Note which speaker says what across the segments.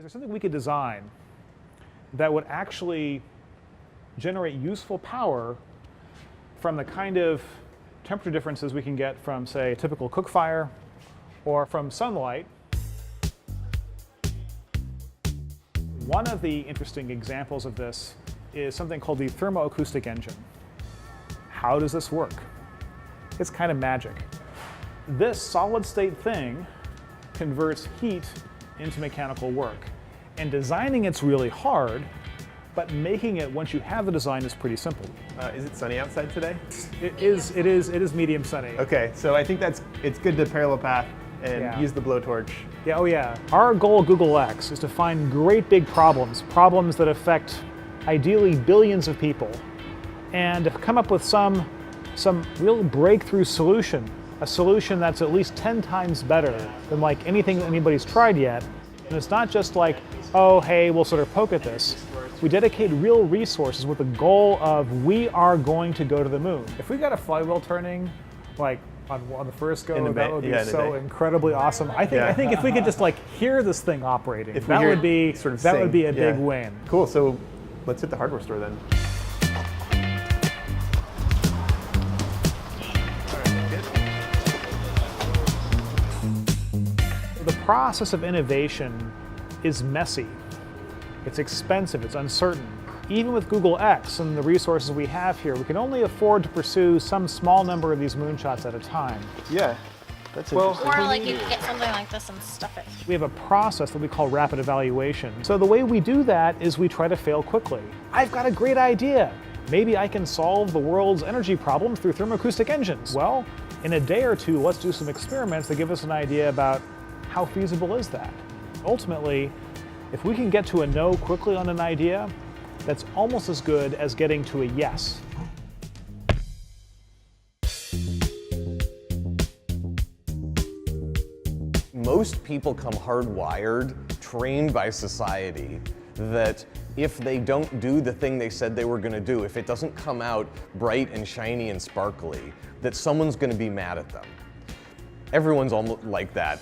Speaker 1: Is there something we could design that would actually generate useful power from the kind of temperature differences we can get from, say, a typical cook fire or from sunlight? One of the interesting examples of this is something called the thermoacoustic engine. How does this work? It's kind of magic. This solid state thing converts heat into mechanical work. And designing it's really hard, but making it once you have the design is pretty simple.
Speaker 2: Is it sunny outside today?
Speaker 1: It is medium sunny.
Speaker 2: Okay, so I think it's good to parallel path and use the blowtorch.
Speaker 1: Yeah, oh yeah. Our goal at Google X is to find great big problems that affect ideally billions of people, and to come up with some real breakthrough solution, a solution that's at least 10 times better than like anything that anybody's tried yet. And it's not just like, oh, hey, we'll sort of poke at this. We dedicate real resources with the goal of we are going to go to the moon. If we got a flywheel turning, like on the first go, that would be so incredibly awesome. I think if we could just like hear this thing operating, that would be a big win.
Speaker 2: Cool. So let's hit the hardware store then.
Speaker 1: The process of innovation is messy. It's expensive, it's uncertain. Even with Google X and the resources we have here, we can only afford to pursue some small number of these moonshots at a time.
Speaker 2: Yeah, that's interesting.
Speaker 3: Or like you could get something like this and stuff it.
Speaker 1: We have a process that we call rapid evaluation. So the way we do that is we try to fail quickly. I've got a great idea. Maybe I can solve the world's energy problems through thermoacoustic engines. Well, in a day or two, let's do some experiments that give us an idea about how feasible is that. Ultimately, if we can get to a no quickly on an idea, that's almost as good as getting to a yes.
Speaker 4: Most people come hardwired, trained by society, that if they don't do the thing they said they were going to do, if it doesn't come out bright and shiny and sparkly, that someone's going to be mad at them. Everyone's almost like that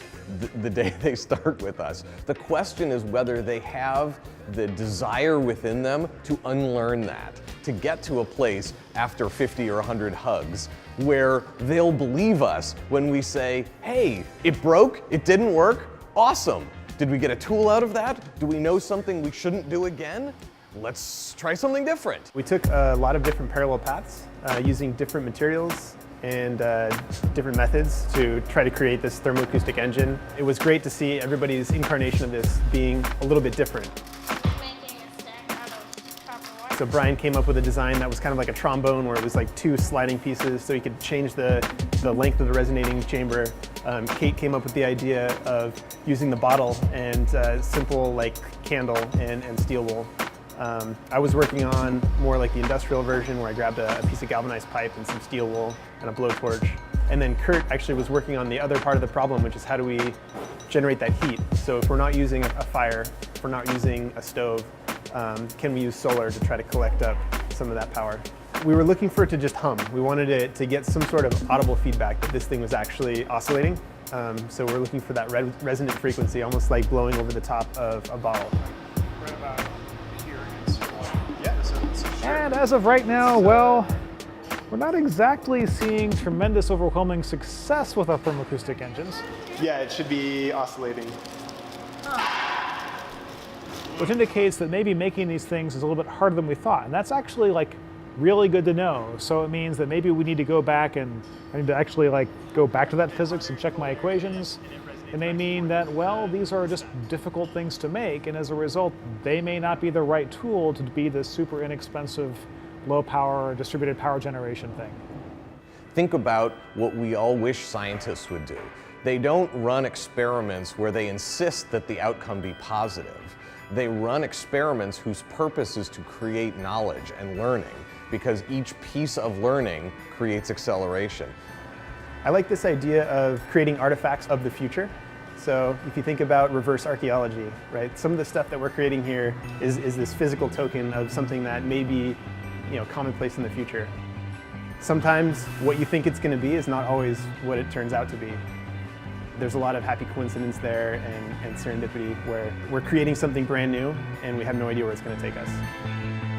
Speaker 4: the day they start with us. The question is whether they have the desire within them to unlearn that, to get to a place after 50 or 100 hugs where they'll believe us when we say, hey, it broke, it didn't work, awesome. Did we get a tool out of that? Do we know something we shouldn't do again? Let's try something different.
Speaker 2: We took a lot of different parallel paths using different materials and different methods to try to create this thermoacoustic engine. It was great to see everybody's incarnation of this being a little bit different. So Brian came up with a design that was kind of like a trombone where it was like two sliding pieces so you could change the length of the resonating chamber. Kate came up with the idea of using the bottle and simple like candle and steel wool. I was working on more like the industrial version where I grabbed a piece of galvanized pipe and some steel wool and a blowtorch. And then Kurt actually was working on the other part of the problem, which is how do we generate that heat? So if we're not using a fire, if we're not using a stove, can we use solar to try to collect up some of that power? We were looking for it to just hum. We wanted it to get some sort of audible feedback that this thing was actually oscillating. So we're looking for that resonant frequency, almost like blowing over the top of a bottle.
Speaker 1: Right about here is and as of right now, well, we're not exactly seeing tremendous, overwhelming success with our thermoacoustic engines.
Speaker 2: Yeah, it should be oscillating.
Speaker 1: Which indicates that maybe making these things is a little bit harder than we thought. And that's actually like really good to know. So it means that maybe we need to go back and I need to actually like go back to that physics and check my equations. It may mean that, well, these are just difficult things to make, and as a result, they may not be the right tool to be the super inexpensive, low power, distributed power generation thing.
Speaker 4: Think about what we all wish scientists would do. They don't run experiments where they insist that the outcome be positive. They run experiments whose purpose is to create knowledge and learning, because each piece of learning creates acceleration.
Speaker 2: I like this idea of creating artifacts of the future. So if you think about reverse archaeology, right? Some of the stuff that we're creating here is this physical token of something that may be, commonplace in the future. Sometimes what you think it's going to be is not always what it turns out to be. there's a lot of happy coincidence there and serendipity where we're creating something brand new and we have no idea where it's going to take us.